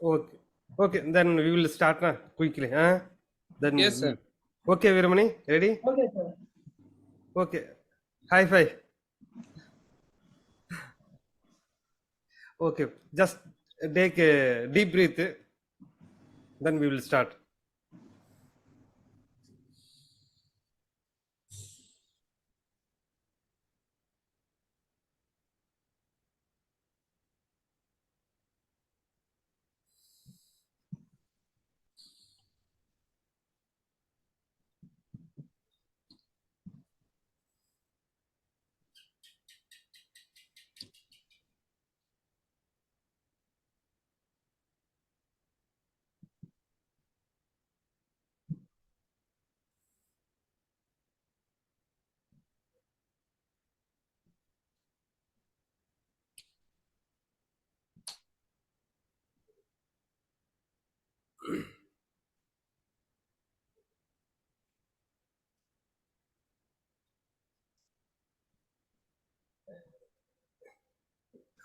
Okay. Okay, then we will start now quickly. Then Yes, sir. okay, Viramani, ready? Okay, sir. Okay. High five. Okay, just take a deep breath. Then we will start.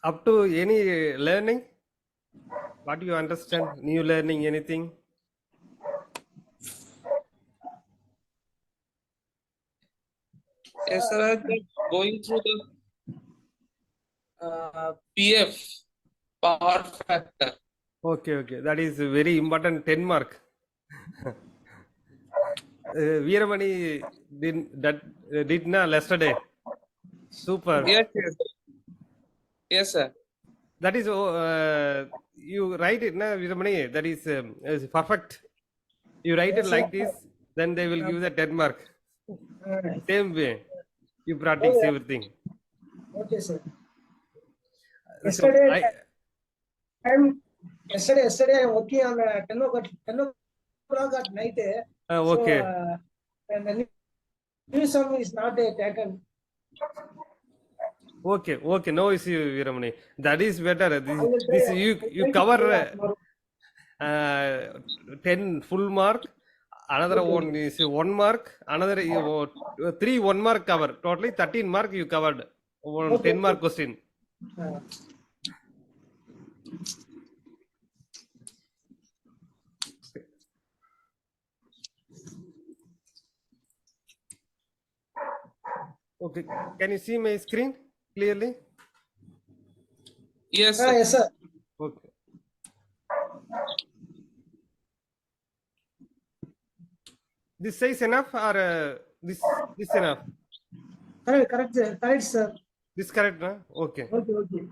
Up to any learning? What do you understand? New learning, anything? Yes, sir. I'm just going through the PF power factor. Okay, okay. That is very important 10 mark. Veeramani did na yesterday. Super. Yes, yes, sir. Yes, sir. That is you write it na Veeramani. That is perfect. You write it Yes, sir. like this, then they will give the 10 mark. Alright. Same way. You practice Okay. everything. Okay, sir. So Yesterday I'm working on 10 o'clock at night. okay. So, and the new sum is not taken. Okay, okay. No issue, Veeramani. That is better. I will This try- you I will cover try tomorrow. 10 full mark. Another Okay. one is 1 mark. Another 3 1 mark cover. Totally 13 mark you covered. One Okay, 10 mark okay. question. Uh, Okay. Can you see my screen clearly? Yes, sir. yes, sir. Okay. This size enough or this enough? Correct, sir. This correct, na? Okay. Okay, okay.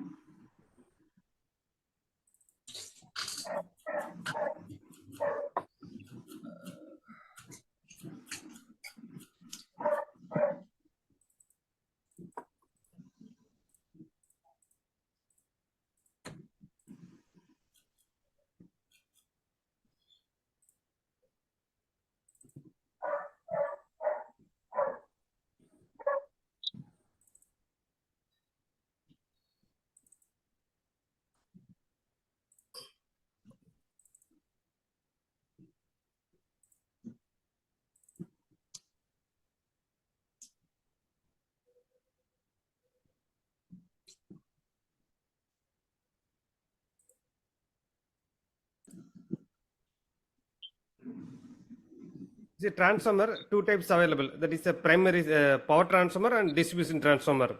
The transformer, two types available. That is a primary power transformer and distribution transformer.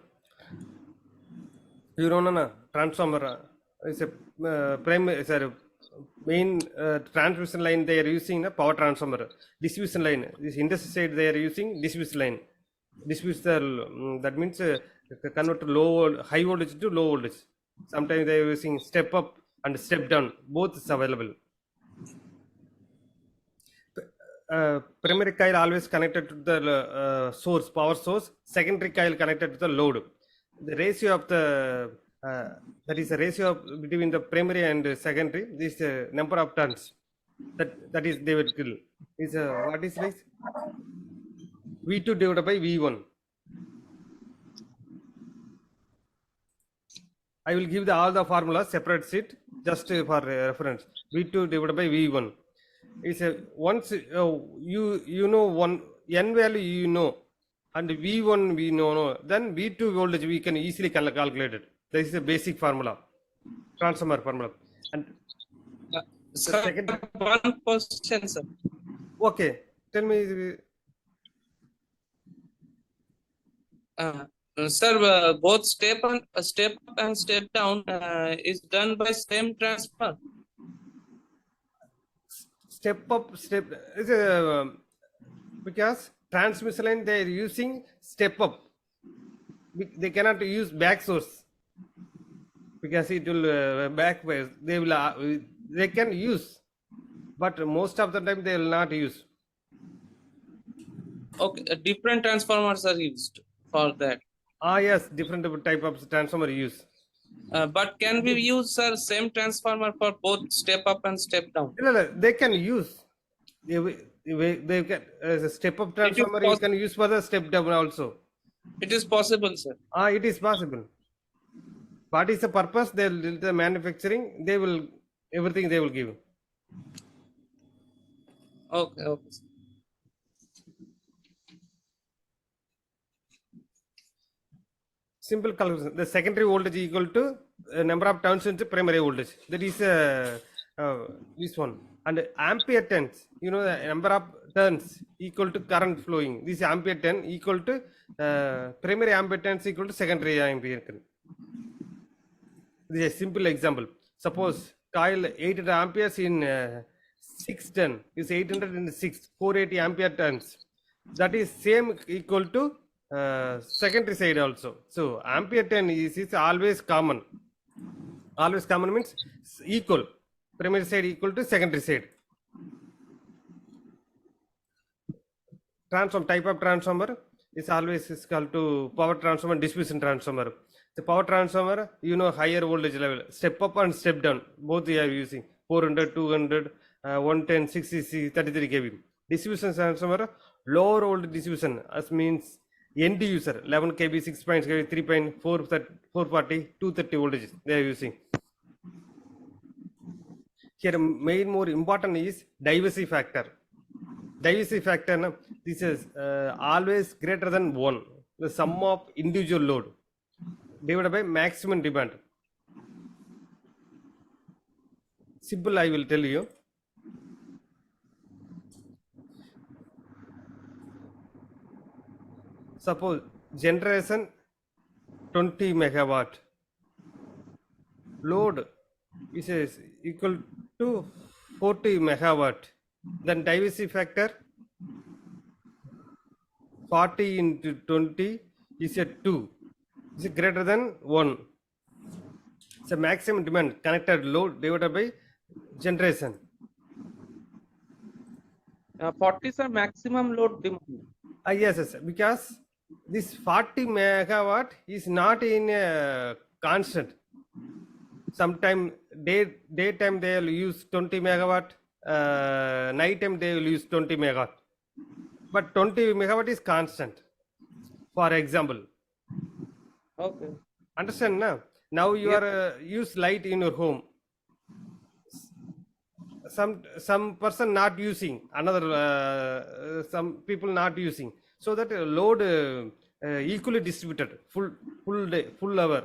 You know, na transformer is a primary, sorry, main transmission line they are using a power transformer. Distribution line, this industry side they are using distribution line. Distribution, that means convert high voltage to low voltage. Sometimes they are using step up and step down. Both is available. Primary coil always connected to the source, power source. Secondary coil connected to the load. The ratio of the that is the ratio between the primary and secondary. This number of turns that is they will kill. Is what is this? V2 divided by V1. I will give all the formulas separate sheet just for reference. V2 divided by V1 is once you know one n value you know and V1 we know, then V2 voltage we can easily calculate it. This is a basic formula, transformer formula. And Sir, second, one question, sir. okay, tell me. Sir, both step up and step down is done by same transfer. Step up, step is because transmission line they are using step up. They cannot use back source because it will backfire. They can use, but most of the time they will not use. Okay, different transformers are used for that. Yes, different type of transformer use. But can we use, sir, same transformer for both step up and step down? No, they can use. They can as a step up transformer. You can use for the step down also. It is possible, sir. It is possible. What is the purpose? They will the manufacturing. They will everything they will give. Okay, okay. Sir. Simple calculation. The secondary voltage equal to number of turns into primary voltage. That is this one. And ampere turns. You know the number of turns equal to current flowing. This ampere turn equal to primary ampere turns equal to secondary ampere turn. This is a simple example. Suppose coil 800 amperes in 6 turn is 800 in 6, 480 ampere turns. That is same equal to secondary side also. So ampere turn is always common. Always common means equal. Primary side equal to secondary side. Transform type of transformer is always is called to power transformer, distribution transformer. The power transformer, you know, higher voltage level, step up and step down, both they are using 400, 200, 110, 60, 33 kV. Distribution transformer, lower voltage distribution, as means end user, 11 kV, 6 points kV, 3.4, 440, 230 voltages they are using. Here, main more important is diversity factor. Diversity factor, this is always greater than 1, the sum of individual load divided by maximum demand. Simple, I will tell you. Suppose generation 20 megawatt, load is equal to 40 megawatt, then diversity factor 40 into 20 is a 2, is greater than 1. So maximum demand connected load divided by generation. 40 is a maximum load demand. Yes, because this 40 megawatt is not in a constant. Sometime daytime they will use 20 megawatt, night time they will use 20 megawatt. But 20 megawatt is constant. For example. Okay. Understand now? Now you are use light in your home. Some person not using, another some people not using, so that load equally distributed, full day, full hour.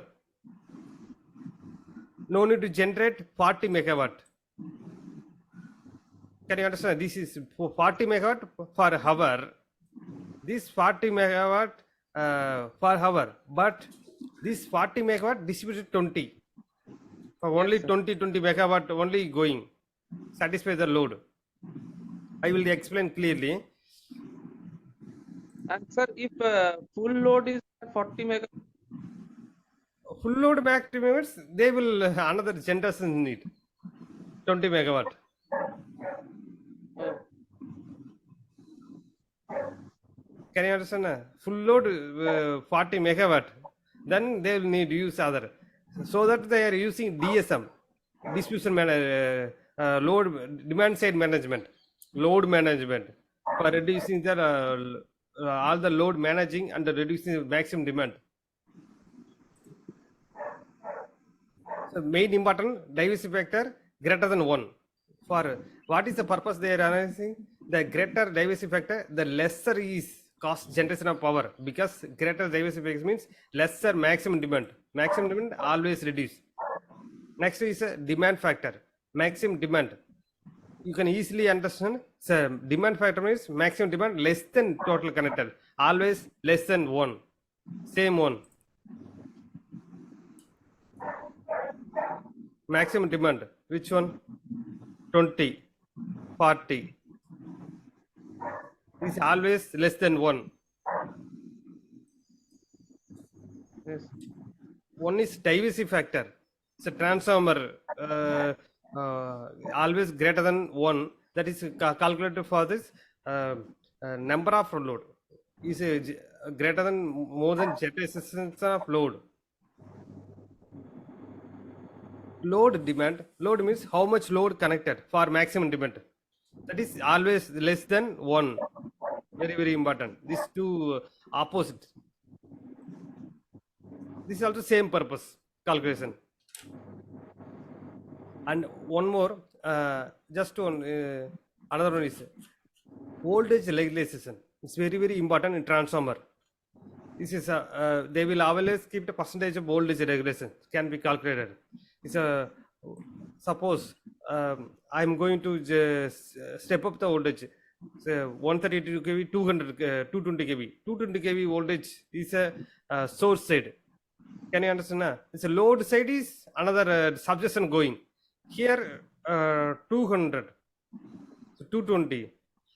No need to generate 40 megawatt. Can you understand? This is for 40 megawatt for hour. This 40 megawatt for hour, but this 40 megawatt distributed 20. For only 20 megawatt only going. Satisfy the load. I will explain clearly. And sir, if full load is 40 mega, Full load maximum, they will another generation need 20 megawatt. Can you understand? Full load 40 megawatt, then they will need to use other. So that they are using DSM, distribution load demand side management, load management for reducing the all the load managing and reducing the maximum demand. So main important diversity factor greater than 1. For what is the purpose they are analyzing? The greater diversity factor, the lesser is cost generation of power, because greater diversity factor means lesser maximum demand. Maximum demand always reduce. Next is a demand factor, maximum demand. you can easily understand. So demand factor means maximum demand less than total connected, always less than 1, same one. Maximum demand, which one? 20, 40 is always less than 1. Yes. One is diversity factor. It's a transformer always greater than 1. That is calculated for this number of load is greater than more than jet resistance of load. Load demand, load means how much load connected for maximum demand. That is always less than 1. Very, very important. These two opposite. This is also same purpose calculation. And one more, just one, another one is voltage regulation. It's very, very important in transformer. This is they will always keep the percentage of voltage regulation can be calculated. It's a suppose I'm going to just step up the voltage. So 132 kV, 220 kV. 220 kV voltage is a source side. Can you understand? It's a load side is another substation going. Here 200, so 220.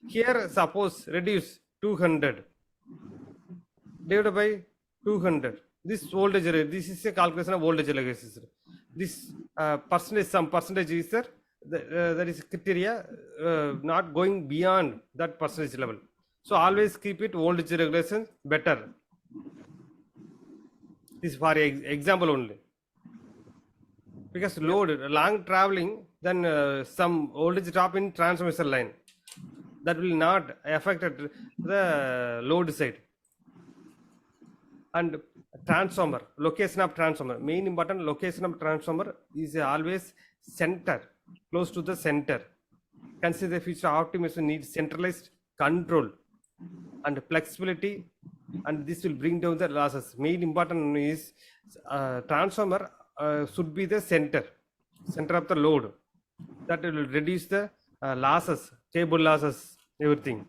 Here suppose reduce 200 divided by 200. This voltage, this is a calculation of voltage regulation. This percentage, some percentage is there. That is criteria not going beyond that percentage level. So always keep it voltage regulation better. This is for example only. Because load, long traveling, then some voltage drop in transmission line. That will not affect the load side. And transformer, location of transformer, main important location of transformer is always center, close to the center. Consider the future optimization needs centralized control and flexibility, and this will bring down the losses. Main important is transformer should be the center of the load. That will reduce the losses, cable losses, everything.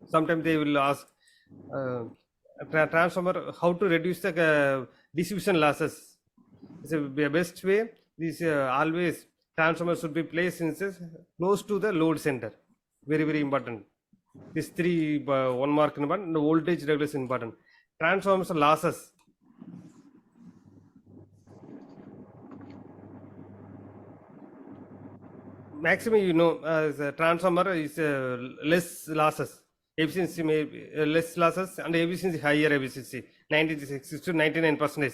Sometimes they will ask transformer how to reduce the distribution losses. It's the best way. This always transformer should be placed in close to the load center. Very, very important. These three one mark important. The voltage regulation important. Transformers losses. Maximum, you know, the transformer is less losses. Efficiency may less losses and efficiency higher efficiency, 96 to 99%.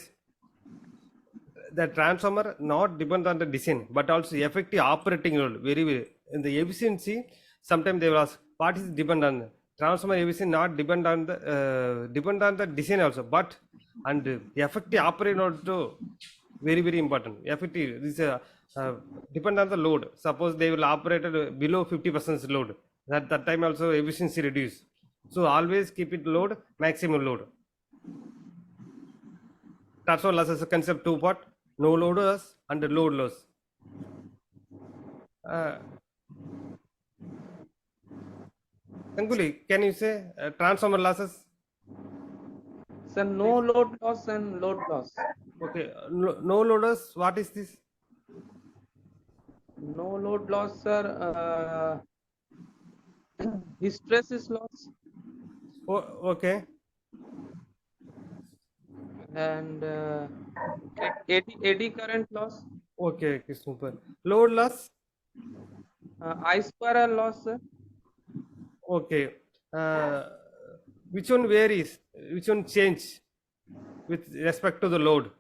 The transformer not depend on the design but also effective operating load. Very, very in the efficiency. Sometimes they will ask what is depend on transformer efficiency, not depend on the design also, but and effective operating load too. Very, very important. Effective, this depend on the load. Suppose they will operate at below 50% load. That time also efficiency reduce. So always keep it load, maximum load. Transformer losses concept 2 part, no load loss and load loss. Anguli, can you say transformer losses? Sir, no load loss and load loss. Okay, no load loss, what is this? No load loss, sir. Stress is loss. Oh, okay. And eddy current loss. Okay, super. Load loss? I square loss, sir. Okay. Which one varies? Which one change with respect to the load?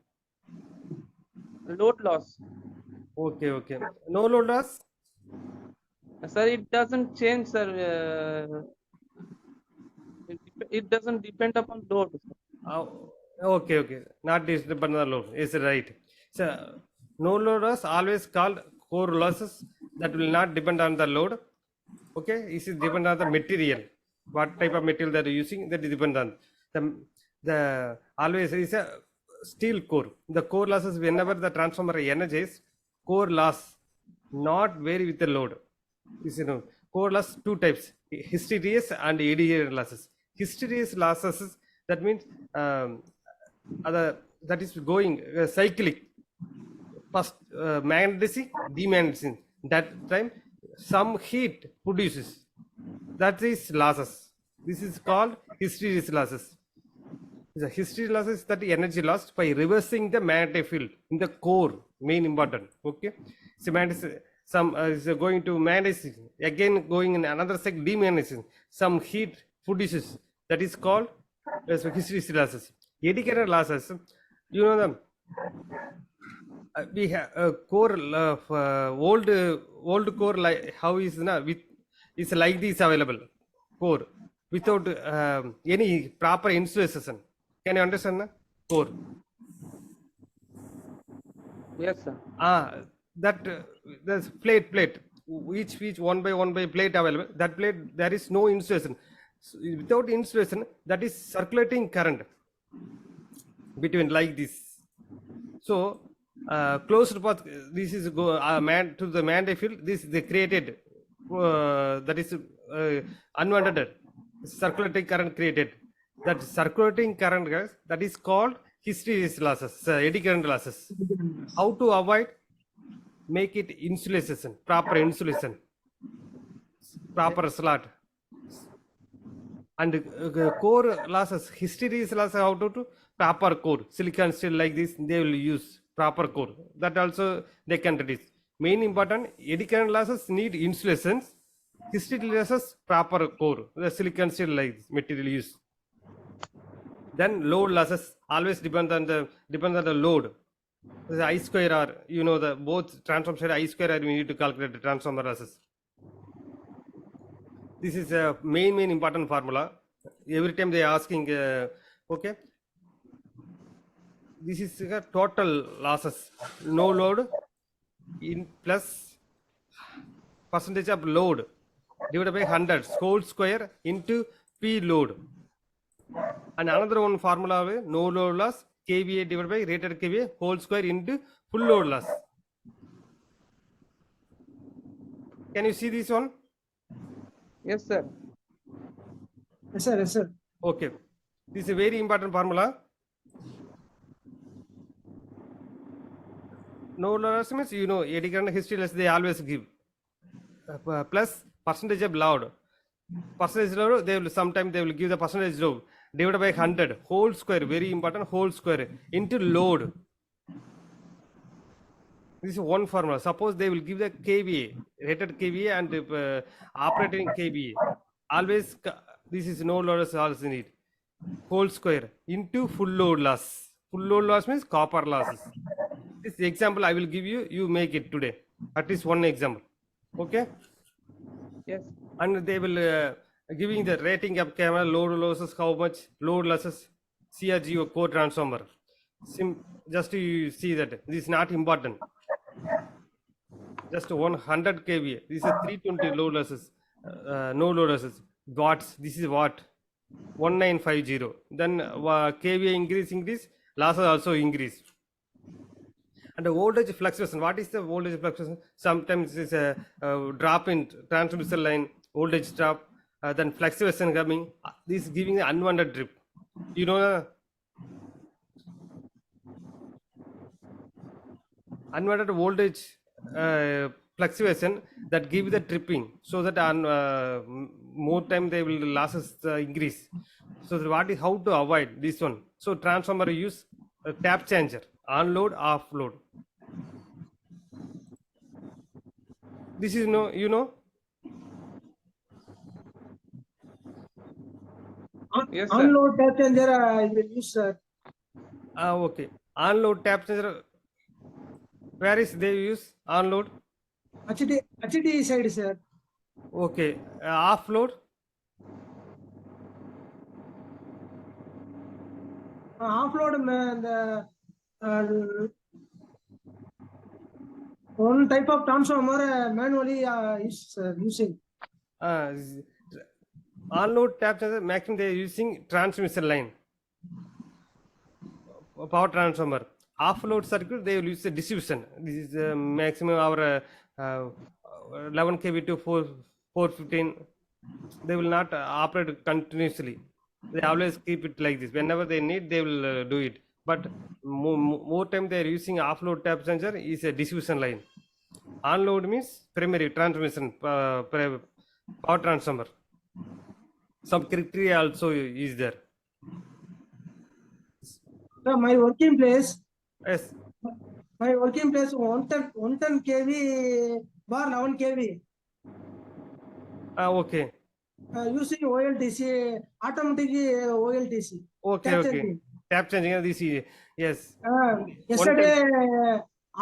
Load loss. Okay, okay. No load loss? Sir, it doesn't change, sir. It doesn't depend upon load. Okay, okay. Not this depend on the load. Is right. So no load loss always called core losses that will not depend on the load. Okay, this is depend on the material. What type of material that you're using, that is depend on the always is a steel core. The core losses whenever the transformer energizes, core loss not vary with the load. This is known. Core loss two types: hysteresis and eddy losses. Hysteresis losses that means other that is going cyclic. First magnetizing, demagnetizing. That time some heat produces. That is losses. This is called hysteresis losses. The hysteresis loss is that energy lost by reversing the magnetic field in the core, main important. Okay, so some is going to magnetize, again going in another sec demagnetizing. Some heat produces, that is called hysteresis losses. Eddy current losses, you know them. We have a core of old core, like how is with is like this available core without any proper insulation. Can you understand the core? Yes, sir. That there's plate each one by plate available. That plate there is no insulation. So, without insulation, that is circulating current between like this. So closed path, this is go man to the magnetic field. This they created that is unwanted circulating current created. That circulating current, guys, that is called hysteresis losses, eddy current losses. How to avoid? Make it insulation, proper insulation, proper slot. And core losses, hysteresis losses, how to proper core, silicon steel like this, they will use proper core. That also they can reduce. Main important, eddy current losses need insulations, hysteresis losses proper core, the silicon steel like this material use. Then load losses always depend on the load. The I square R, you know, the both transformer side I square R, we need to calculate the transformer losses. This is a main important formula. Every time they are asking, okay. This is total losses. No load in plus percentage of load divided by 100 whole square into P load. And another one formula, no load loss kVA divided by rated kVA whole square into full load loss. Can you see this one? Yes, sir. Yes, sir. Yes, sir. Okay, this is a very important formula. No loss means, you know, eddy current hysteresis they always give plus percentage of load. Percentage load, they will sometimes they will give the percentage load divided by 100 whole square, very important, whole square into load. This is one formula. Suppose they will give the kVA, rated kVA and operating kVA. Always this is no load also need whole square into full load loss. Full load loss means copper losses. This example I will give you. You make it today. At least one example. Okay. Yes. And they will giving the rating of camera, load losses, how much load losses, CRGO core transformer. Just to see that this is not important. Just 100 kVA. This is 320 load losses, no load losses. Watts. This is watt. 1950. Then kVA increase, losses also increase. And the voltage fluctuation. What is the voltage fluctuation? Sometimes it's a drop in transmission line, voltage drop, then fluctuation coming. This is giving an unwanted drip. You know, unwanted voltage fluctuation that give the tripping, so that on more time they will losses increase. So what is how to avoid this one? So transformer use a tap changer, on load, off load. This is no, you know. Yes, sir. Unload tap changer I will use, sir. Okay. On load tap changer. Where is they use on load? HD side, sir. Okay. Off load. Offload the one type of transformer manually is using. On load tap changer, maximum they are using transmission line, power transformer. Off load circuit they will use the distribution. This is maximum our uh, 11 kV to 415. They will not operate continuously. They always keep it like this. Whenever they need, they will do it. But more time they are using offload tap changer is a distribution line. Onload means primary transmission, power transformer. Some criteria also is there. So my working place, Yes. 110 kV bar 11 kV. Okay. Using OLTC, automatic OLTC. Okay. Tap Okay. changing. Tap changing. This is yes. Yesterday,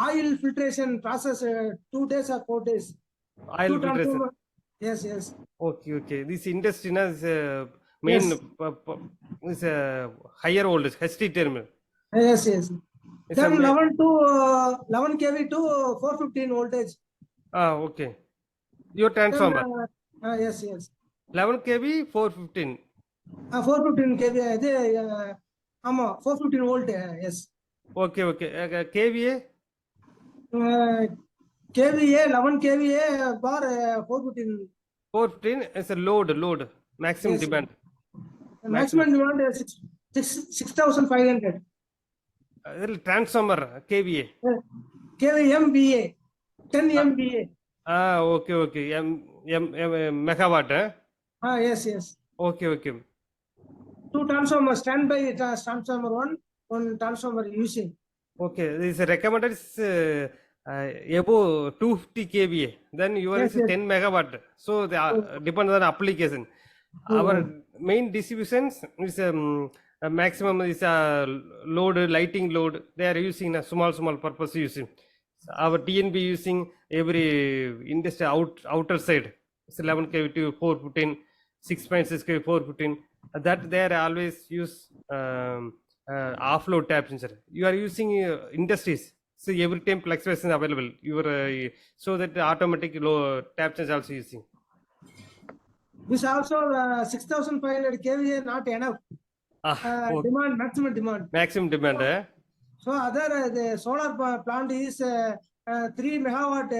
oil filtration process 2 days or 4 days. Oil Two filtration. transformer. Yes, yes. Okay. Okay. This industry is main Yes. is higher voltage HT terminal. Yes, yes. It's Then a 11 to 11 kV to 415 voltage. okay. Your Then, transformer. yes, yes. 11 kV 415. 415 kV. இது, 415 volt. Yes. Okay. Okay. KVA. KVA 11 KVA bar 415. 415 is a load maximum Yes. demand. Maximum demand is 6,500. Transformer KVA. KVA MVA 10 MVA. Okay. Okay. Megawatt. Yes, yes. Okay. Okay. 2 transformer, standby transformer, one transformer using. Okay. This recommended is above 250 kVA. Then yours Yes, is yes. 10 megawatt. So the depends on application. Our main distributions is maximum is load, lighting load. They are using a small purpose using. Our TNB using every industry outer side. It's 11 kV to 415, 6.6 kV 415. That they are always use offload tap changer. You are using industries. So every time fluctuation available. You are so that the automatic low tap changer also using. This also 6,500 kVA not enough. Okay. Demand, maximum demand. Maximum demand. So other the solar plant is 3 megawatt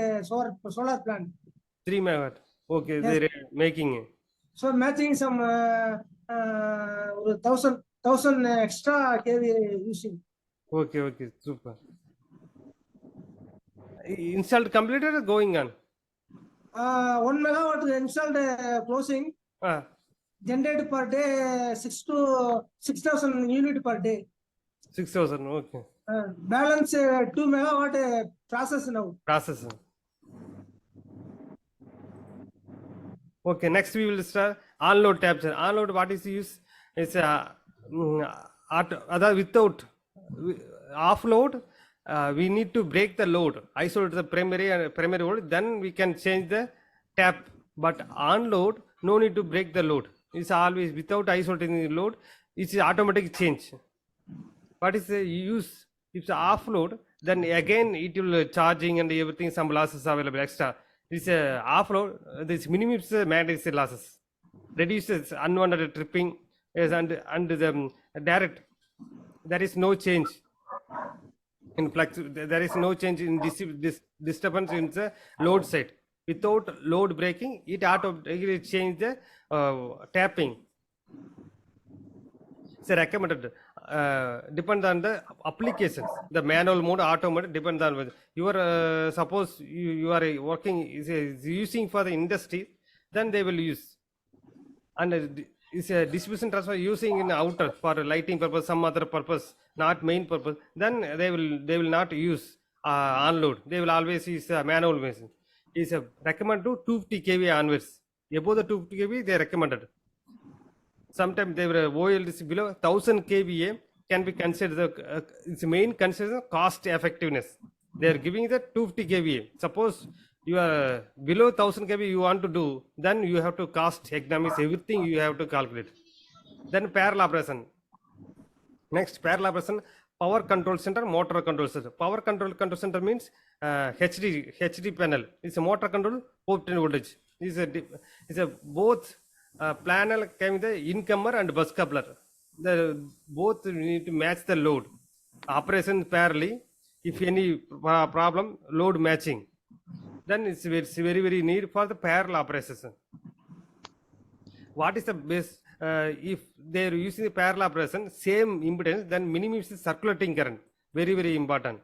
solar plant. 3 megawatt. Okay, Yes. they're making. So matching some 1,000 extra kVA using. Okay, okay, super. Installed completed or going on? 1 megawatt installed closing. Generated per day 6,000 unit per day. 6,000. Okay. Balance 2 megawatt process now. Process. Okay, next we will start onload tap changer. Onload, what is use? It's without offload. We need to break the load, isolate the primary load, then we can change the tap. But onload, no need to break the load. It's always without isolating the load. It's automatic change. What is the use? If it's offload, then again it will charging and everything. Some losses available extra. This offload. This minimums mandatory losses, reduces unwanted tripping, and the direct. There is no change in flux. There is no change in disturbance in the load side. Without load breaking, it automatically change the tapping. It's recommended. Depends on the applications. The manual mode, auto mode depends on your suppose you are working is using for the industry, then they will use. And is a distribution transfer using in outer for lighting purpose, some other purpose, not main purpose. Then they will not use onload. They will always use manual machine. Is recommended to 250 kV onwards. Above the 250 kV, they recommended. Sometimes they were OLTC below 1000 kVA can be considered its main consideration cost effectiveness. They are giving the 250 kVA. Suppose you are below 1000 kVA you want to do, then you have to cost economics, everything you have to calculate. Then parallel operation. Next, parallel operation, power control center, motor control center. Power control center means HD panel. It's a motor control 14 voltage. It's a both panel came the incomer and bus coupler. The both need to match the load. Operation parallelly. If any problem, load matching. then it's very, very need for the parallel operations. What is the best? If they are using the parallel operation, same impedance, then minimum is circulating current. Very, very important.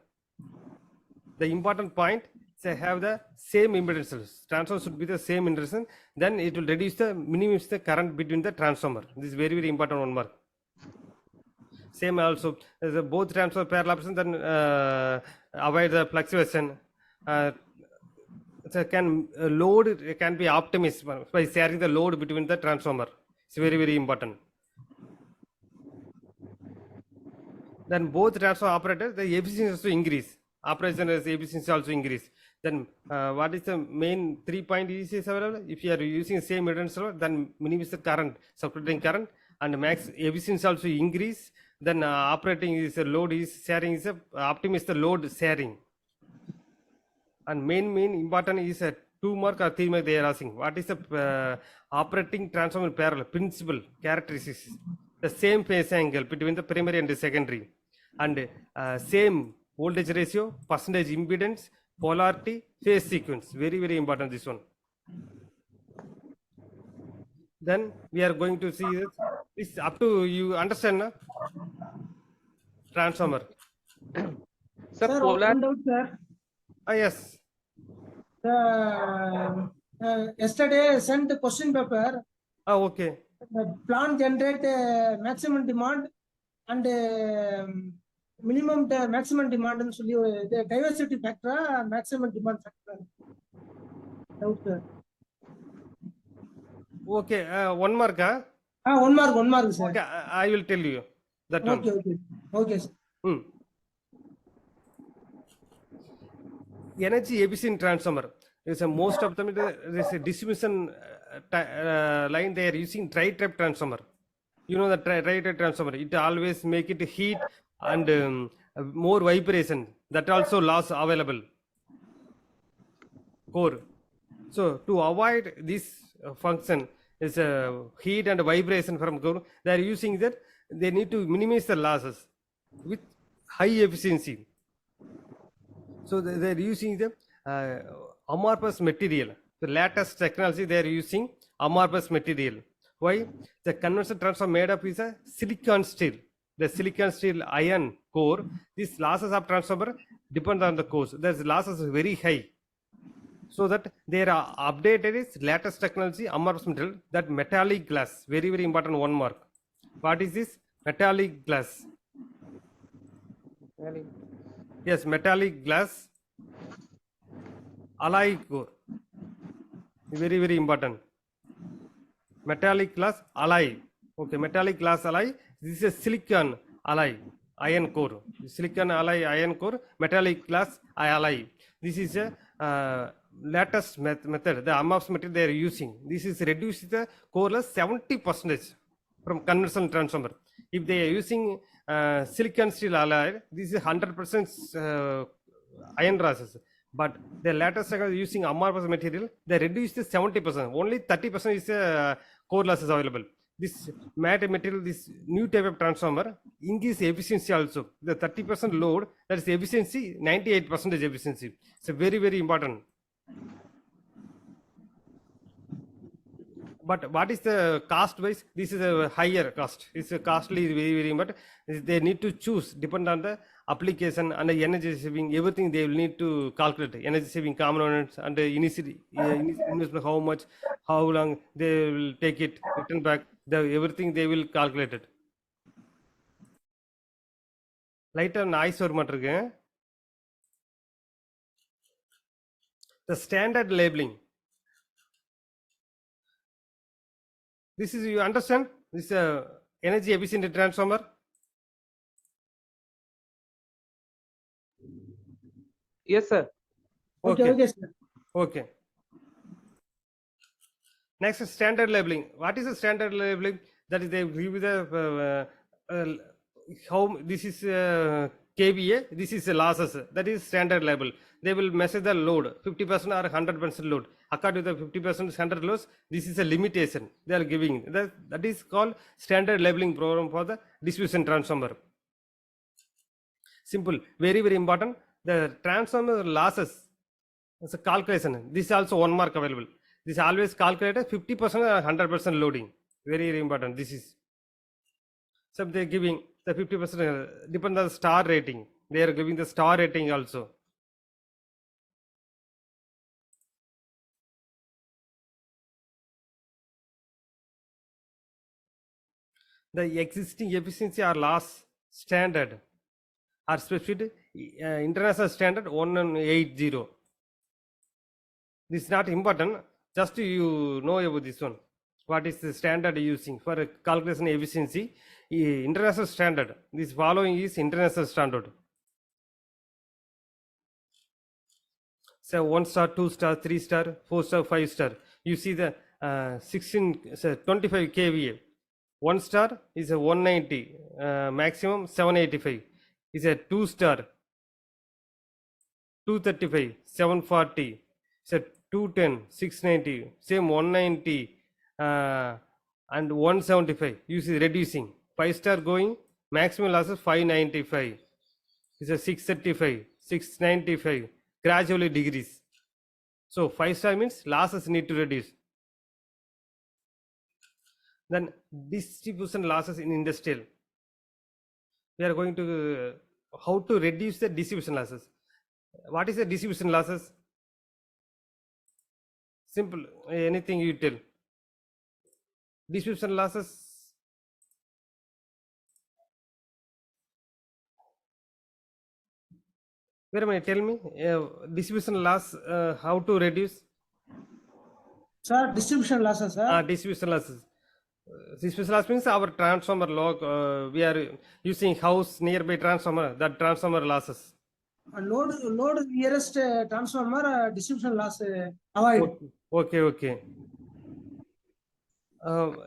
The important point is they have the same impedance. Transformer should be the same impedance. Then it will reduce the minimum the current between the transformer. This is very, very important one mark. Same also, both transformer parallel operation, then avoid the fluctuation. So load can be optimized by sharing the load between the transformer. It's very, very important. Then both transformer operators, the efficiency also increase. Operation efficiency also increase. Then what is the main 3 point is available? If you are using same impedance, then minimize the current, circulating current, and max efficiency also increase. Then operating is load is sharing is optimize the load sharing. And main important is 2 mark or 3 mark they are asking. What is the operating transformer parallel principal characteristics? The same phase angle between the primary and the secondary, and same voltage ratio, percentage impedance, polarity, phase sequence. Very, very important this one. Then we are going to see this. It's up to you understand, na? Transformer. Sir, Sir, polar. one doubt, sir. Yes. Yesterday sent the question paper. Okay. The plant generate maximum demand and minimum maximum demand and the diversity factor, maximum demand factor. Doubt, sir. Okay. 1 mark. Huh? 1 mark, sir. Okay. I will tell you that one. Okay, sir. Energy efficient transformer is a most of them. There is a distribution line. They are using tri-trap transformer. You know the tri-trap transformer. It always make it heat and more vibration. That also loss available. Core. So to avoid this function is heat and vibration from core. They are using that. They need to minimize the losses with high efficiency. So they are using the amorphous material. The latest technology they are using amorphous material. Why? The conventional transformer made up is a silicon steel. The silicon steel iron core. These losses of transformer depend on the cores. There's losses very high. So that they are updated is latest technology amorphous material. That metallic glass. Very, very important 1 mark. What is this? Metallic glass. Yes, metallic glass alloy core. Very, very important. Metallic glass alloy. Okay, metallic glass alloy. This is a silicon alloy iron core. Silicon alloy iron core, metallic glass alloy. This is a latest method. The amorphous material they are using. This is reduced the core loss 70% from conventional transformer. If they are using silicon steel alloy, this is 100% iron losses. But the latest using amorphous material, they reduce the 70%. Only 30% is core losses available. This matte material, this new type of transformer, increase efficiency also. The 30% load, that is efficiency, 98% efficiency. It's very, very important. But what is the cost wise? This is a higher cost. It's a costly, very, very important. They need to choose, depend on the application and the energy saving, everything they will need to calculate. Energy saving components and the initial investment, how much, how long they will take it, return back, everything they will calculate it. Lighter noise or matter. The standard labeling. This is, you understand? This is energy efficient transformer. Yes, sir. Okay, sir. Okay. Next is standard labeling. What is the standard labeling? That is, they give the how this is kVA, this is losses. That is standard label. They will measure the load 50% or 100% load. According to the 50% standard loads, this is a limitation they are giving. That is called standard labeling program for the distribution transformer. Simple, very, very important. The transformer losses It's a calculation. This is also 1 mark available. This always calculated 50% or 100% loading. Very, very important. This is. So they're giving the 50% depend on the star rating. They are giving the star rating also. The existing efficiency or loss standard are specified international standard 1180. This is not important. Just you know about this one. What is the standard using for a calculation efficiency? International standard. This following is international standard. So 1 star, 2 star, 3 star, 4 star, 5 star. You see the 25 kVA. 1 star is a 190, maximum 785. Is a 2 star, 235, 740. It's a 210, 690, same 190 and 175. You see reducing. 5 star going, maximum losses 595. It's a 635, 695, gradually decrease. So 5 star means losses need to reduce. Then distribution losses in industrial. We are going to how to reduce the distribution losses. What is the distribution losses? Simple, anything you tell. Distribution losses. Wait a minute, tell me. Distribution loss, how to reduce? Sir, distribution losses, sir. Distribution losses. Distribution loss means our transformer log. We are using house nearby transformer. That transformer losses. Load nearest transformer distribution loss avoid. Okay.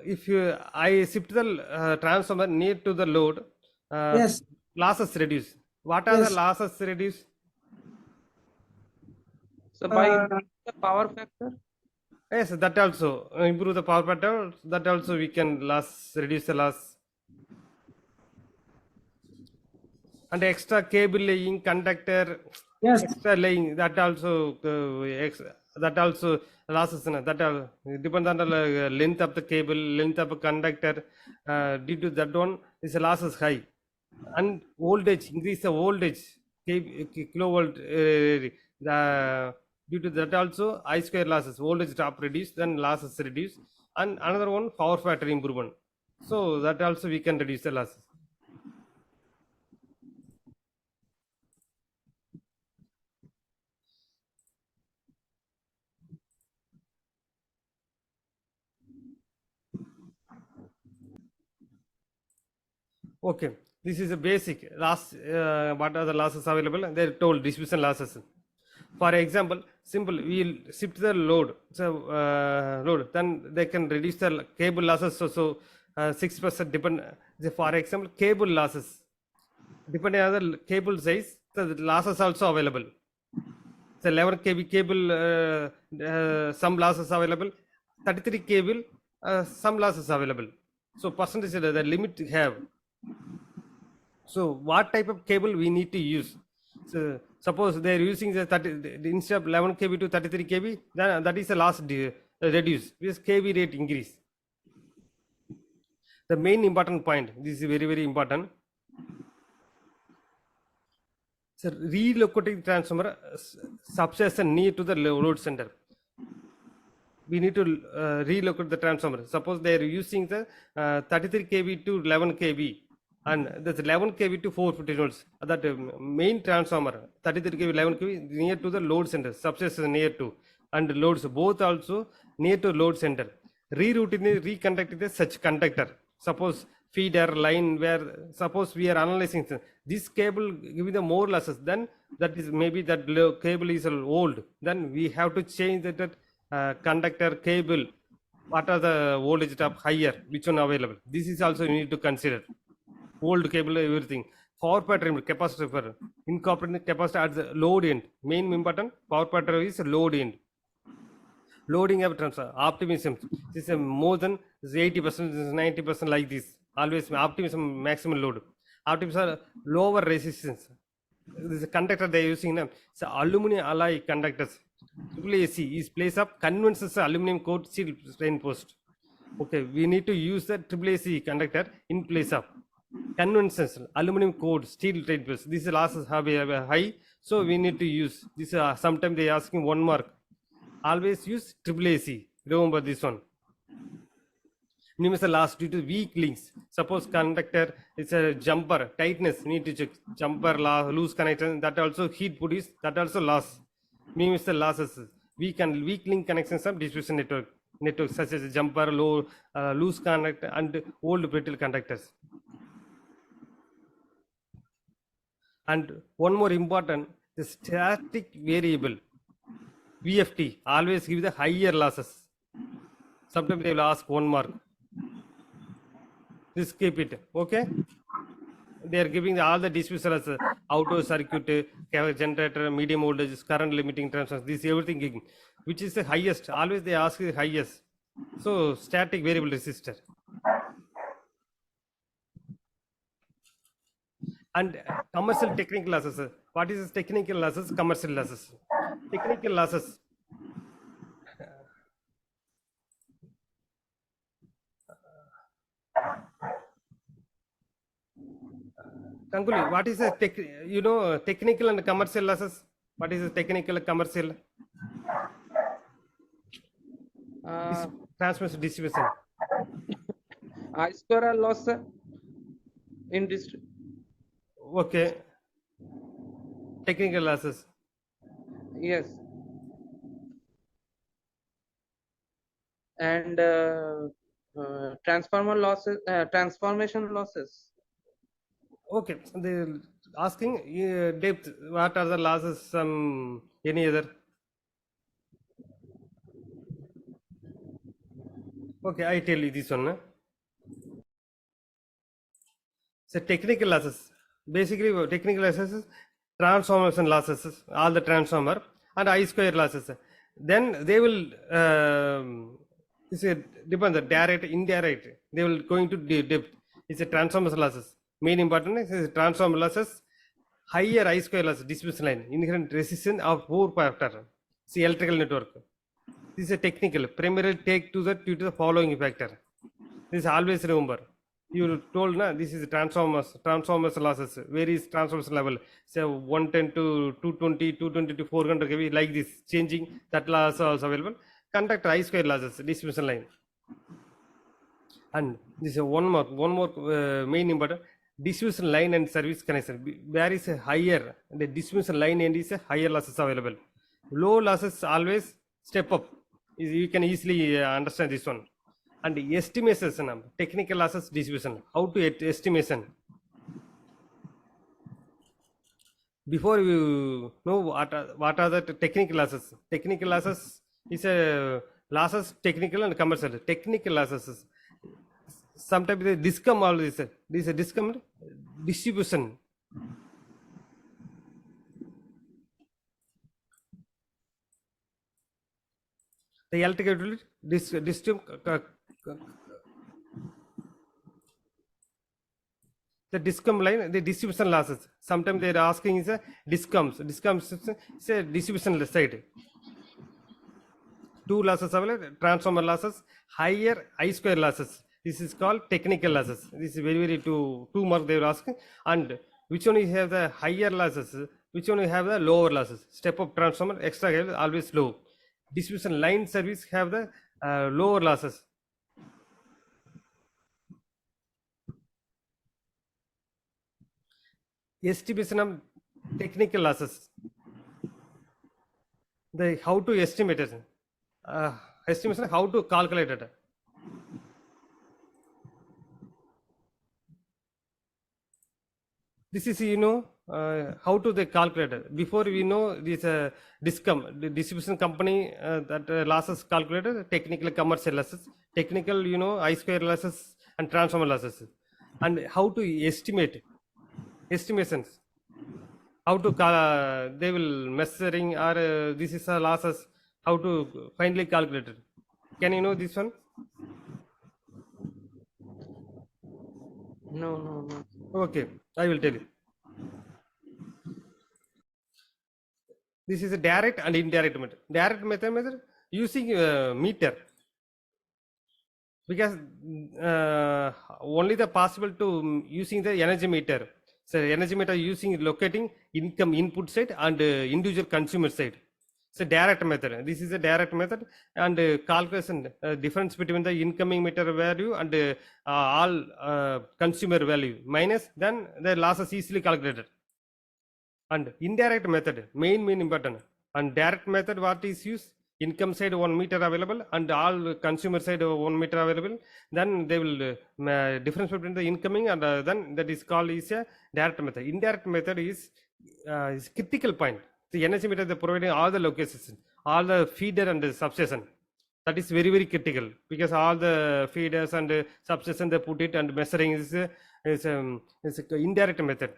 If I shift the transformer near to the load, Yes. losses reduce. What are Yes. the losses reduce? So by increasing the power factor. Yes, that also improve the power factor. That also we can reduce the loss. And extra cable laying, conductor, Yes. extra laying, that also losses. That depends on the length of the cable, length of a conductor. Due to that one, is the losses high. And voltage, increase the voltage, kilovolt. Due to that also, I square losses, voltage drop reduce, then losses reduce. And another one, power factor improvement. So that also we can reduce the losses. Okay, this is a basic loss. What are the losses available? They're told distribution losses. For example, simple, we'll shift the load. So load, then they can reduce the cable losses. So 6% depend. For example, cable losses, depending on the cable size, the losses also available. So 11 kV cable, some losses available. 33 cable, some losses available. So percentage the limit have. So what type of cable we need to use? So suppose they are using the 30 instead of 11 kV to 33 kV, then that is the loss reduce because kV rate increase. The main important point, this is very, very important. So relocating transformer substation near to the load center. We need to relocate the transformer. Suppose they are using the 33 kV to 11 kV. And that's 11 kV to 450 volts. That main transformer, 33 kV, 11 kV, near to the load center, substation near to, and loads both also near to load center. Rerouting, reconducting the such conductor. Suppose feeder line where suppose we are analyzing this cable giving the more losses, then that is maybe that cable is old. Then we have to change that conductor cable. What are the voltage drop higher? Which one available? This is also you need to consider. Old cable, everything. Power pattern, capacitor, incorporating capacitor at the load end. Main important power pattern is load end. Loading of transfer, optimism. This is more than 80%, 90% like this. Always optimism maximum load. Optimism lower resistance. This is a conductor they are using. It's aluminum alloy conductors. AAC is place of conventional aluminum coat steel reinforced. Okay, we need to use the AAC conductor in place of conventional aluminum coat steel reinforced. These losses have a high, so we need to use this. Sometimes they asking 1 mark. Always use AAC. Remember this one. Universal loss due to weak links. Suppose conductor is a jumper tightness, need to check jumper loose connection, that also heat produce, that also loss. Universal losses, weak link connections of distribution network such as jumper, loose connect and old brittle conductors. And one more important, the static variable VFT always give the higher losses. Sometimes they will ask 1 mark. Just keep it, okay? They are giving all the distribution as outdoor circuit, generator, medium voltage, current limiting transformers, this everything giving, which is the highest. Always they ask the highest. So static variable resistor. And commercial technical losses. What is technical losses? Commercial losses. Technical losses. Kankuli, what is the technical and commercial losses? What is the technical commercial? Transmission distribution. I square loss in this. Okay. Technical losses. Yes. And transformer losses, transformation losses. Okay, they asking depth. What are the losses? Any other? Okay, I tell you this one. So technical losses. Basically, technical losses is transformation losses, all the transformer and I square losses. Then they will depend the direct, indirect. They will going to depth. It's a transformation losses. Main important is transformer losses, higher I square losses, distribution line, inherent resistance of poor factor. See electrical network. This is a technical. Primarily take to the due to the following factor. This always remember. You told na this is transformers losses. Where is transformers level? So 110 to 220, 220 to 400 kV like this changing. That loss also available. Conductor I square losses, distribution line. And this is one more main important, distribution line and service connection. Where is a higher, the distribution line end is a higher losses available. Low losses always step up. You can easily understand this one. And estimation, technical losses distribution. How to estimation? Before you know what are the technical losses. Technical losses is a losses technical and commercial. Technical losses. Sometimes the discom all this is a discom distribution. The electrical the discom line, the distribution losses. Sometimes they are asking is a discoms. Discoms is a distribution side. Two losses available, transformer losses, higher I square losses. This is called technical losses. This is very two mark they will ask. And which one you have the higher losses, which one you have the lower losses. Step up transformer, extra always low. Distribution line service have the lower losses. Estimation of technical losses. The how to estimate it. Estimation how to calculate it. This is how to they calculate it. Before we know this discom, the distribution company that losses calculated, technical commercial losses, technical I square losses and transformer losses, and how to estimate estimations. How to they will measuring or this is a losses. How to finally calculate it? Can you know this one? No. Okay, I will tell you. This is a direct and indirect method. Direct method using meter, because only the possible to using the energy meter. So energy meter using locating income input side and individual consumer side. It's a direct method. This is a direct method, and calculation difference between the incoming meter value and all consumer value minus, then the losses easily calculated. And indirect method, main important. And direct method, what is used? Income side 1 meter available and all consumer side 1 meter available. Then they will difference between the incoming and then that is called is a direct method. Indirect method is critical point. The energy meter they providing all the locations, all the feeder and the substation. That is very critical, because all the feeders and substation they put it and measuring is a indirect method.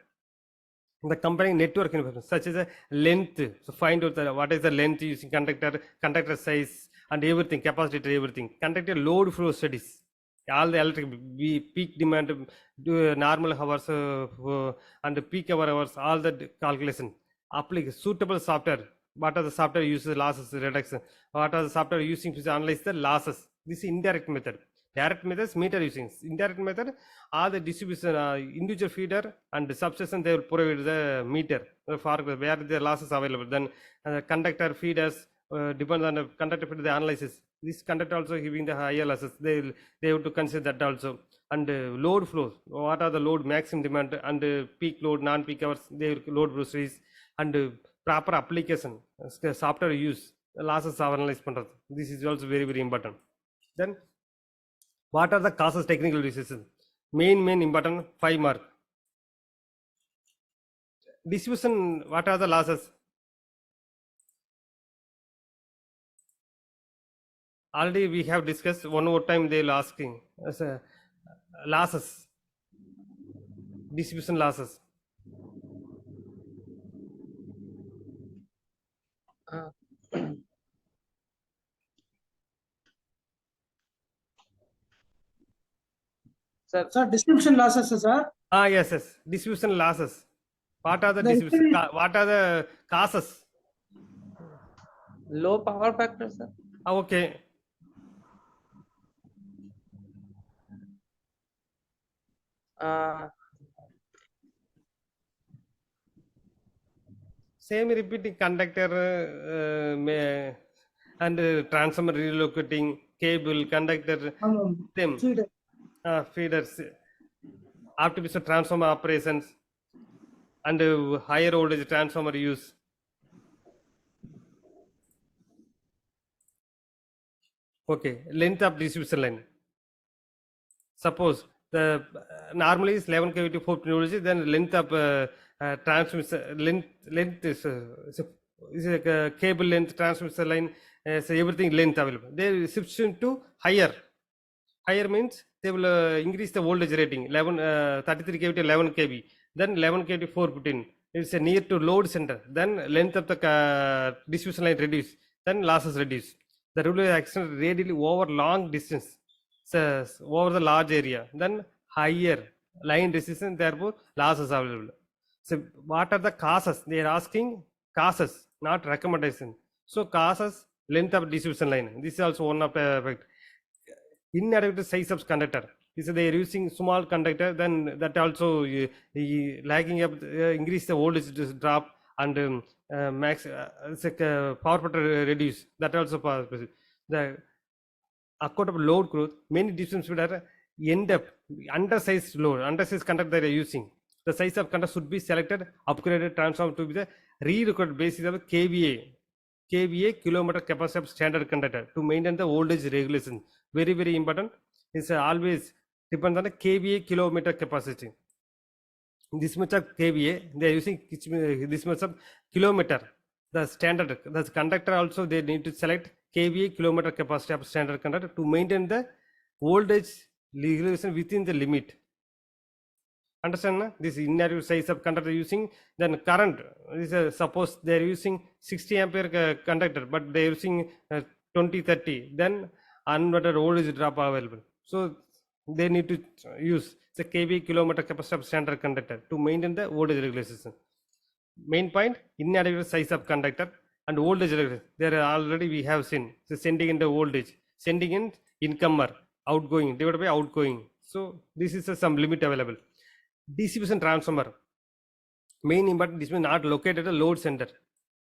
The comparing network information such as a length, so find out what is the length using conductor size and everything, capacity, everything. Conductor load flow studies, all the electric peak demand, normal hours and peak hours, all the calculation. Apply suitable software. What are the software uses losses reduction? What are the software using to analyze the losses? This is indirect method. Direct method is meter using. Indirect method, all the distribution, individual feeder and substation, they will provide the meter for where the losses available. Then conductor feeders depends on the conductor feeder, the analysis. This conductor also giving the higher losses. They have to consider that also. And load flows. What are the load maximum demand and peak load, non-peak hours? They will load flow studies and proper application, software use, losses analyze பண்றது. This is also very important. Then what are the causes technical decisions? Main important 5 mark. Distribution, what are the losses? Already we have discussed, one more time they will asking as a losses, distribution losses. Sir, distribution losses, sir. Yes, distribution losses. What are the distribution? What are the causes? Low power factor, sir. Okay. Same repeating conductor and transformer relocating, cable, conductor, them. Feeders, optimization transformer operations, and higher voltage transformer use. Okay, length of distribution line. Suppose the normally is 11 kV to 14 voltage, then length of transmission length is a cable length, transmission line, so everything length available. They shift to higher. Higher means they will increase the voltage rating 33 kV to 11 kV, then 11 kV to 415. It's near to load center, then length of the distribution line reduce, then losses reduce. The rule is extended radially over long distance, so over the large area, then higher line resistance, therefore losses available. So what are the causes? They are asking causes, not recommendation. So causes, length of distribution line. This is also one of the effect. Inadequate size of conductor. This is they are using small conductor, then that also lagging up, increase the voltage drop and max power factor reduce. That also possible. The account of load growth, many distribution feeder end up undersized load, undersized conductor they are using. The size of conductor should be selected, upgraded, transformed to be the re-recorded basis of KVA kilometer capacity of standard conductor to maintain the voltage regulation. Very important. It's always depends on the KVA kilometer capacity. This much of KVA they are using this much of kilometer. The standard, the conductor also they need to select KVA kilometer capacity of standard conductor to maintain the voltage regulation within the limit. Understand na? This inadequate size of conductor using, then current is suppose they are using 60 ampere conductor, but they are using 20-30, then unwanted voltage drop available. So they need to use the KVA kilometer capacity of standard conductor to maintain the voltage regulation. Main point, inadequate size of conductor, and voltage regulator. There already we have seen. So sending in the voltage, sending in incomer, outgoing divided by outgoing. So this is some limit available. Distribution transformer. Main important distribution not located at a load center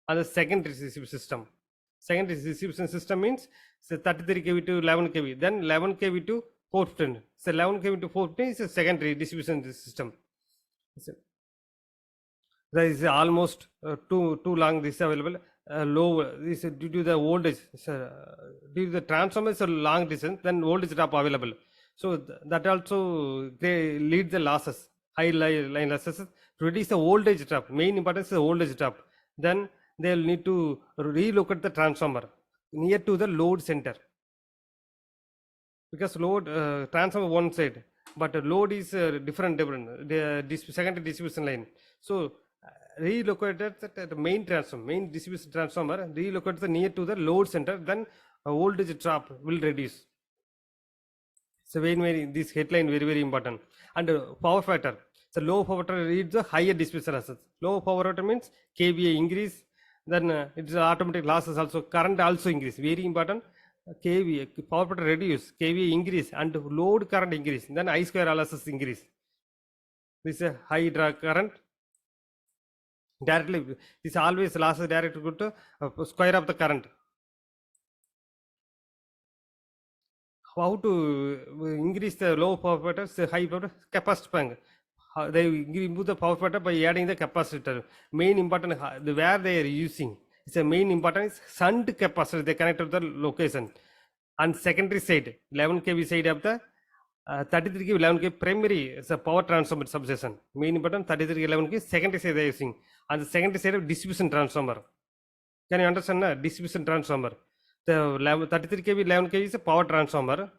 and the secondary distribution system. Secondary distribution system means say 33 kV to 11 kV, then 11 kV to 410. So 11 kV to 410 is a secondary distribution system. So there is almost too long this available. Low this is due to the voltage. Due to the transformer is a long distance, then voltage drop available. So that also they lead the losses, high line losses. To reduce the voltage drop, main importance is the voltage drop. Then they will need to relocate the transformer near to the load center, because load transformer one side, but load is different the secondary distribution line. So relocated the main transformer, main distribution transformer, relocate the near to the load center, then voltage drop will reduce. So very this headline very important. And power factor. So low power factor reads the higher distribution losses. Low power factor means kVA increase, then it's automatic losses also, current also increase. Very important. kVA power factor reduce, kVA increase, and load current increase. Then I square losses increase. This is a high drag current. Directly, this always losses directly go to square of the current. How to increase the low power factor, high power capacitor? They improve the power factor by adding the capacitor. Main important where they are using. It's a main important is shunt capacitor. They connect to the location. And secondary side, 11 kV side of the 33 kV 11 kV primary is a power transformer substation. Main important 33 11 kV secondary side they are using. And the secondary side of distribution transformer. Can you understand? Distribution transformer. The 33 kV 11 kV is a power transformer.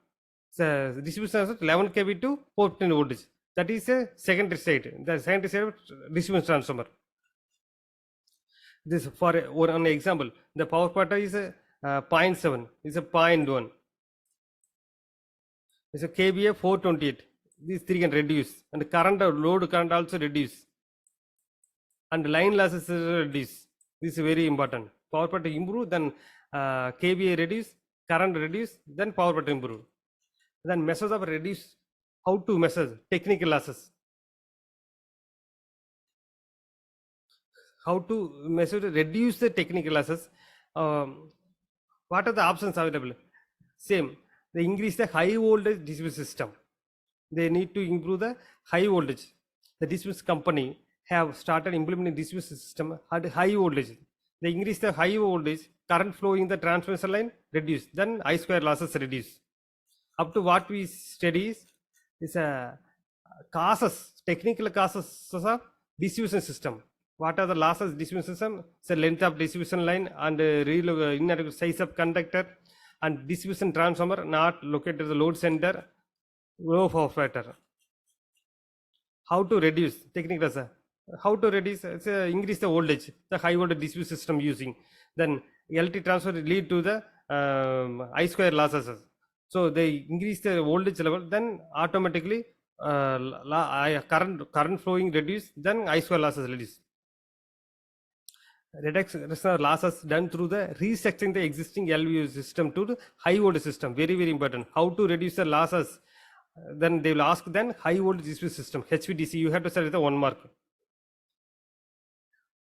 So distribution transformer 11 kV to 410 voltage. That is a secondary side. The secondary side of distribution transformer. This for an example, the power factor is a 0.7, is a 0.1. It's a kVA 428. These three can reduce, and the current load current also reduce, and line losses reduce. This is very important. Power factor improve, then kVA reduce, current reduce, then power factor improve. Then measures of reduce. How to measure technical losses? How to measure reduce the technical losses? What are the options available? Same. They increase the high voltage distribution system. They need to improve the high voltage. The distribution company have started implementing distribution system at high voltage. They increase the high voltage, current flowing the transmission line reduce, then I square losses reduce. Up to what we study is a causes, technical causes of distribution system. What are the losses distribution system? So length of distribution line and inadequate size of conductor and distribution transformer not located at the load center, low power factor. How to reduce technical loss? How to reduce? Increase the voltage, the high voltage distribution system using. Then LT transfer lead to the I square losses. So they increase the voltage level, then automatically current flowing reduce, then I square losses reduce. Reduction of losses done through the restructuring the existing LVU system to the high voltage system. Very important. How to reduce the losses? Then they will ask then high voltage distribution system, HVDC. You have to study the 1 mark.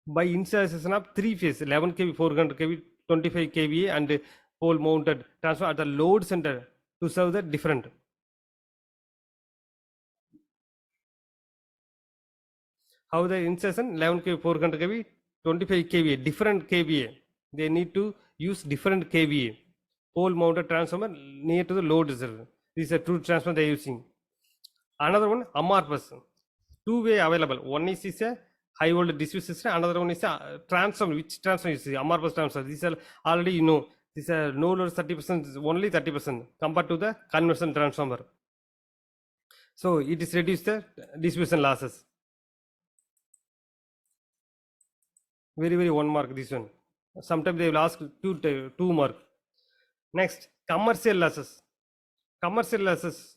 By installation of 3 phase 11 kV 400 kV 25 kVA and pole mounted transformer at the load center to serve the different. How the installation 11 kV 400 kV 25 kVA different kVA, they need to use different kVA pole mounted transformer near to the load reserve. This is a true transformer they are using. Another one amorphous, two-way available. One is a high voltage distribution system, another one is a transformer. Which transformer is amorphous transformer? These are already you know. This is no load 30%, only 30% compared to the conversion transformer. So it is reduced the distribution losses. Very 1 mark this one. Sometimes they will ask 2 mark. Next, commercial losses. Commercial losses.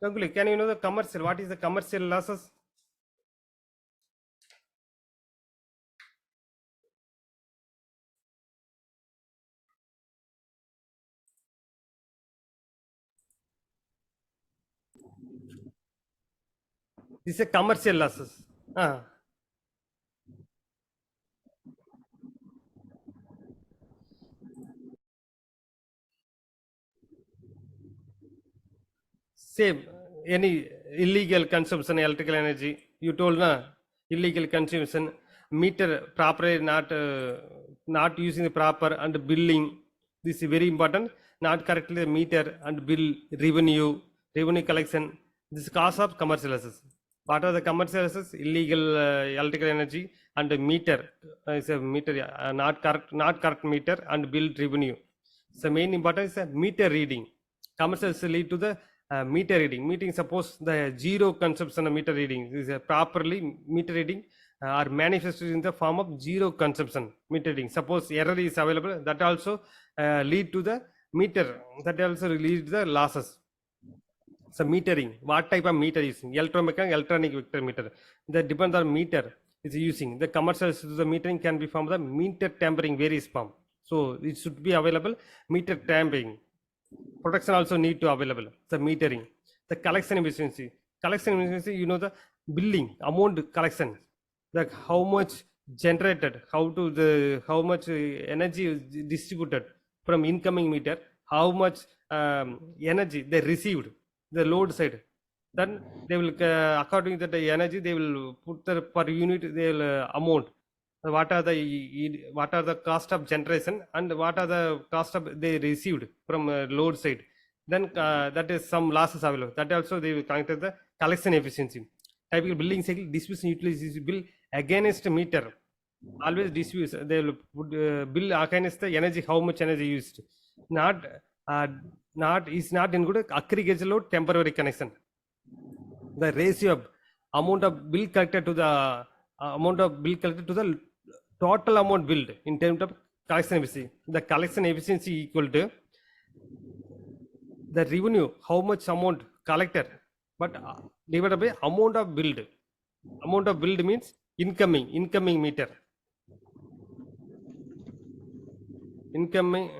Can you know the commercial? What is the commercial losses? This is a commercial losses. Same, any illegal consumption electrical energy, you told na, illegal consumption, meter properly not using the proper and billing, this is very important, not correctly the meter and bill, revenue collection, this is cause of commercial losses. What are the commercial losses? Illegal electrical energy and the meter, is a meter not correct meter and bill revenue. So main important is meter reading. Commercials lead to the meter reading. Meeting, suppose the zero consumption of meter reading is properly meter reading are manifested in the form of zero consumption meter reading. Suppose error is available, that also lead to the meter, that also lead to the losses. So metering, what type of meter is electromechanical, electronic vector meter, that depends on meter is using. The commercial the metering can be from the meter tampering various form, so it should be available. Meter tampering protection also need to available. The metering, the collection efficiency, you know, the billing amount collection, like how much generated, how much energy is distributed from incoming meter, how much energy they received, the load side, then they will according to the energy they will put the per unit, they will amount, what are the cost of generation and what are the cost of they received from load side, then that is some losses available, that also they will connect to the collection efficiency. Typical billing cycle, distribution utilization bill against meter, always distribute, they will put bill against the energy, how much energy used, not is not included aggregate load temporary connection. The ratio of amount of bill collected to the total amount billed in terms of collection efficiency. The collection efficiency equal to the revenue, how much amount collected, but divided by amount of billed. Amount of billed means incoming meter, incoming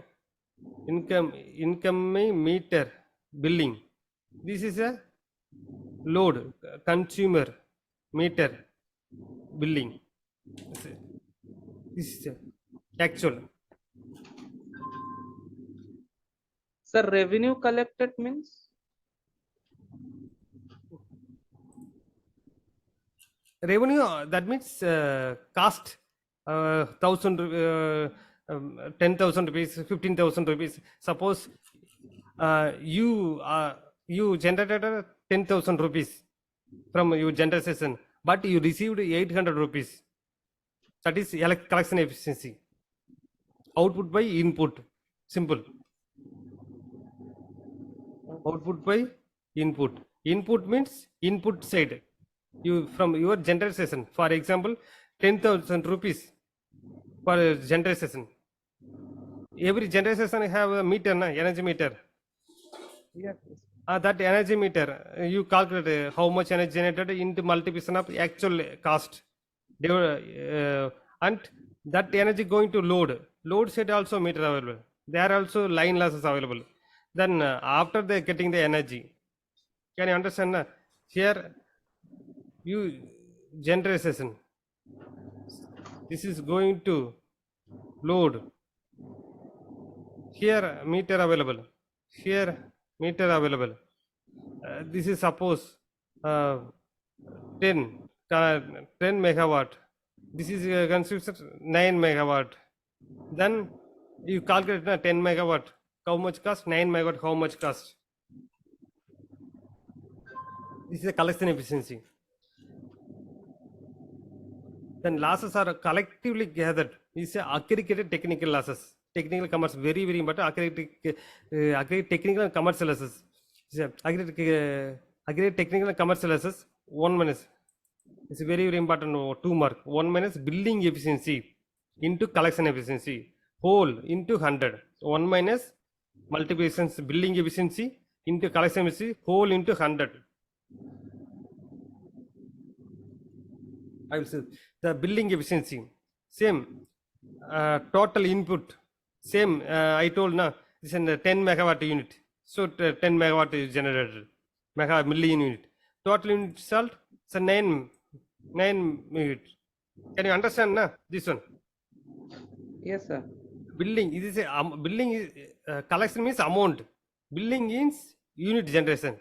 meter billing. This is a load consumer meter billing. This is actual. Sir, revenue collected means? Revenue, that means cost 10,000 rupees, 15,000 rupees. Suppose you generated 10,000 rupees from your generation, but you received 800 rupees. That is collection efficiency. Output by input, simple. Output by input. Input means input side. You from your generation, for example, 10,000 rupees for generation. Every generation have a meter, energy meter. Yes. That energy meter, you calculate how much energy generated into multiplication of actual cost, and that energy going to load side also meter available. There are also line losses available. Then after they getting the energy, can you understand? Here you generation, this is going to load, here meter available, here meter available. This is suppose 10 megawatt, this is considered 9 megawatt. Then you calculate 10 megawatt, how much cost, 9 megawatt, how much cost. This is a collection efficiency. Then losses are collectively gathered. This is aggregated technical losses. Technical commerce, very important. Aggregate technical and commercial losses. Aggregate technical and commercial losses. 1 minus. It's very important. 2 mark. 1 minus billing efficiency into collection efficiency. Whole into 100. 1 minus multiplications billing efficiency into collection efficiency. Whole into 100. I will say the billing efficiency, same total input, same I told now, this is a 10 megawatt unit, so 10 megawatt is generated, million unit, total unit salt So 9 minutes. Can you understand na this one? Yes, sir. Billing is a billing is collection means amount. Billing is unit generation.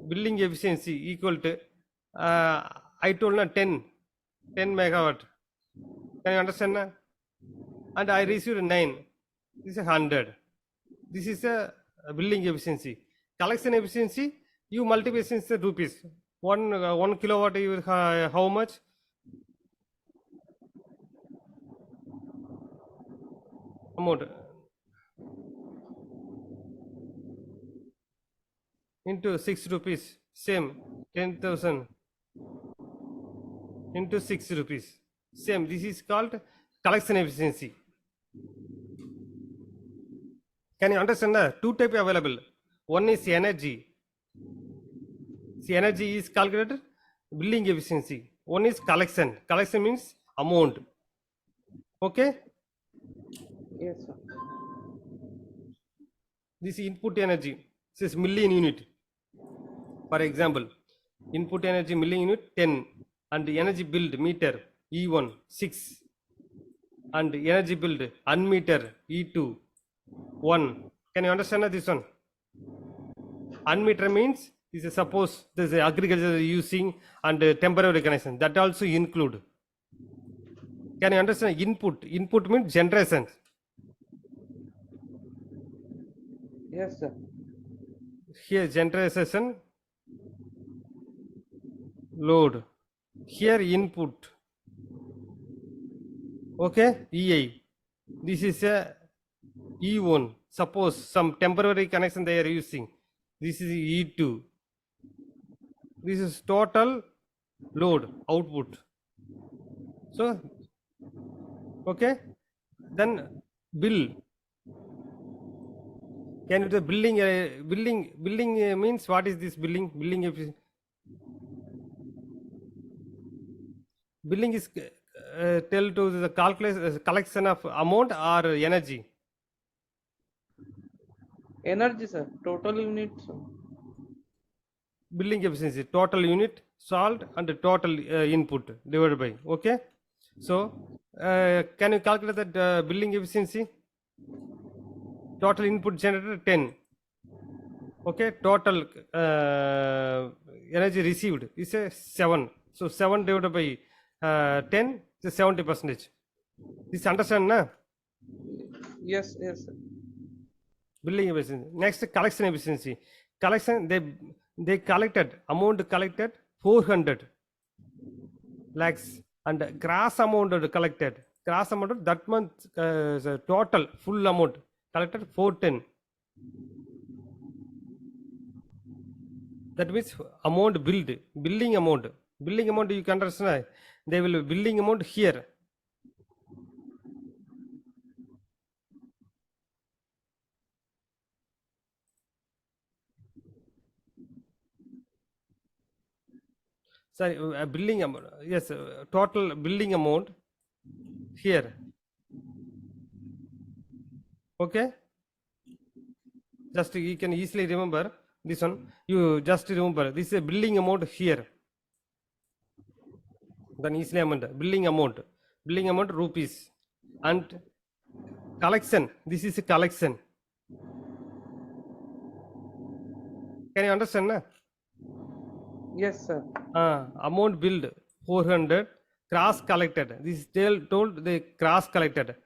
Billing efficiency equal to I told na 10 megawatt. Can you understand na? And I received 9. This is 100. This is a billing efficiency. Collection efficiency, you multiply since the rupees. 1 kilowatt, you will how much? Amount into 6 rupees. Same 10,000 into 6 rupees. Same. This is called collection efficiency. Can you understand that? Two type available. One is energy. See, energy is calculated billing efficiency. One is collection. Collection means amount. Okay. Yes, sir. This input energy. This is million unit. For example, input energy million unit 10 and energy billed meter E1 6 and energy billed unmeter E2 1. Can you understand this one? Unmeter means this is suppose this is agriculture using and temporary connection that also include. Can you understand input? Input means generation. Yes, sir. Here generation load. Here input. Okay, EI. This is a E1. Suppose some temporary connection they are using. This is E2. This is total load output. So, okay, then bill. Can you the billing? Billing means what is this billing? Billing billing is tell to the calculation collection of amount or energy. Energy, sir. Total unit, sir. Billing efficiency total unit salt and total input divided by. Okay, so can you calculate that billing efficiency? Total input generated 10. Okay, total energy received is a 7. So 7 divided by 10 is 70%. This understand na? Yes, yes, sir. Billing efficiency. Next, collection efficiency. Collection, they collected amount collected 400 lakhs and gross amount collected. Gross amount that month total full amount collected 410. That means amount billed, billing amount. Billing amount you can understand. They will billing amount here. Sorry, billing amount. Yes, total billing amount here. Okay. Just you can easily remember this one. You just remember this is a billing amount here. Then easily amount billing amount rupees and collection. This is a collection. Can you understand? Na? Yes, sir. Amount billed 400, cross collected. This is told the cross collected.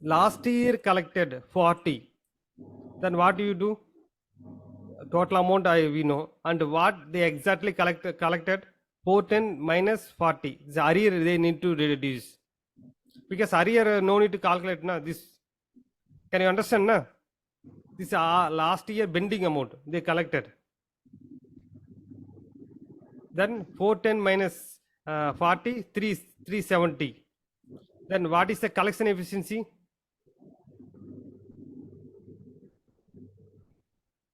Last year collected 40. Then what do you do? Total amount we know, and what they exactly collected 410 minus 40. The arrear they need to reduce because arrear no need to calculate na this. Can you understand na? This last year bending amount they collected. Then 410 minus 40, 370. Then what is the collection efficiency?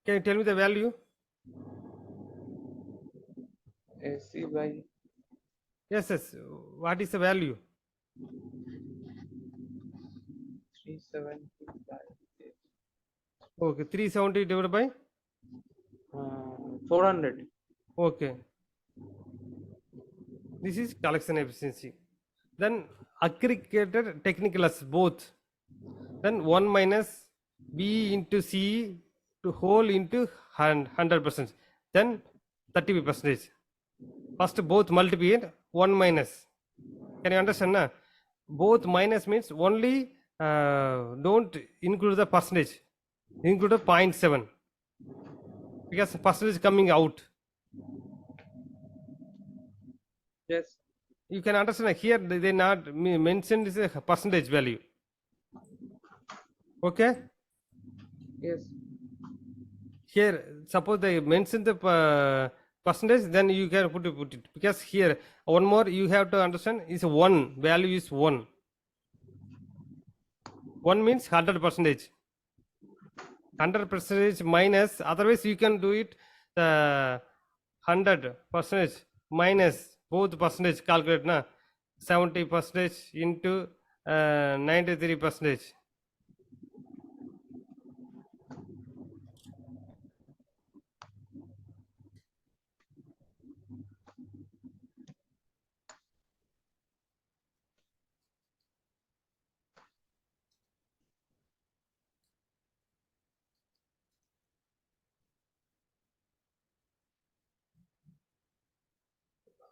Can you tell me the value? AC by Yes. What is the value? 375. Okay, 370 divided by 400. okay. This is collection efficiency. Then aggregated technical loss both. Then 1 minus B into C to whole into 100%. Then 30%. First both multiply 1 minus. Can you understand? Na? Both minus means only don't include the percentage. Include the 0.7 because percentage coming out. Yes. You can understand here they not mentioned is a percentage value. Okay. Yes. Here suppose they mention the percentage, then you can put it because here one more you have to understand is 1 value is 1. 1 means 100%. 100% minus, otherwise you can do it 100% minus both percentage calculate na 70% into 93%.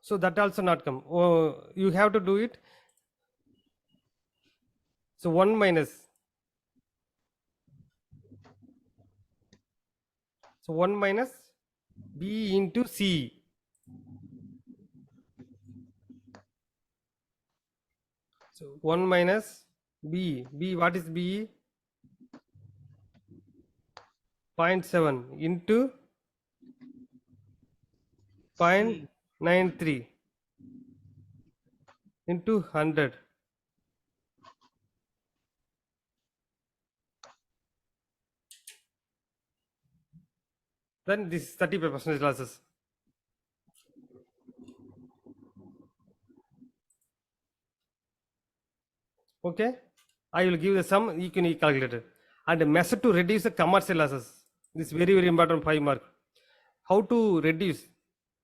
So that also not come. Oh, you have to do it. So 1 minus. So 1 minus B into C. So 1 minus B. B, what is B? 0.7 into 0.93 into 100. Then this is 35% losses. Okay, I will give the sum, you can calculate it. And method to reduce the commercial losses. This is very, very important 5 mark. How to reduce?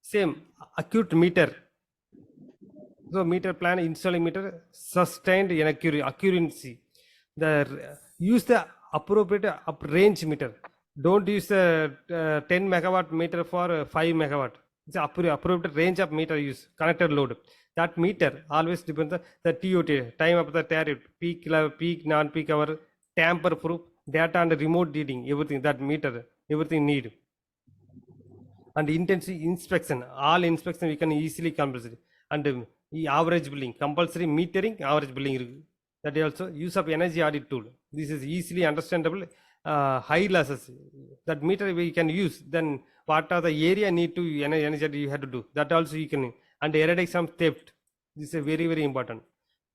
Same, acute meter. So meter plan, installing meter, sustained in accuracy. Use the appropriate range meter. Don't use the 10 megawatt meter for 5 megawatt. It's appropriate range of meter use, connected load. That meter always depends on the TOT, time of the tariff, peak, peak, non-peak hour, tamper proof, data and remote reading, everything, that meter, everything need. And intensive inspection, all inspection we can easily compulsory. And average billing, compulsory metering, average billing. That is also use of energy audit tool. This is easily understandable. High losses, that meter we can use. Then what are the area need to energy you have to do, that also you can. And eradication of theft, this is very, very important.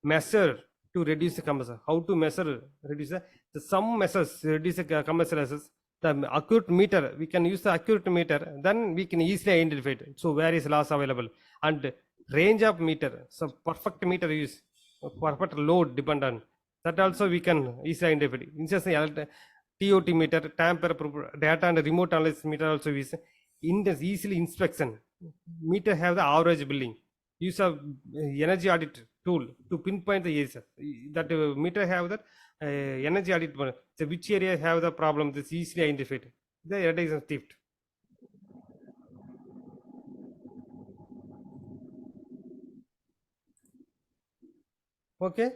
Measure to reduce the commercial. How to measure reduce the some measures reduce the commercial losses. The acute meter, we can use the acute meter, then we can easily identify it. So where is loss available? And range of meter, so perfect meter use, perfect load depend on that also we can easily identify it. It's just TOT meter, tamper data and remote analysis meter also is in this easily inspection. Meter have the average billing. Use of energy audit tool to pinpoint the areas that meter have that energy audit. So which area have the problem? This easily identified. The eradication theft. Okay.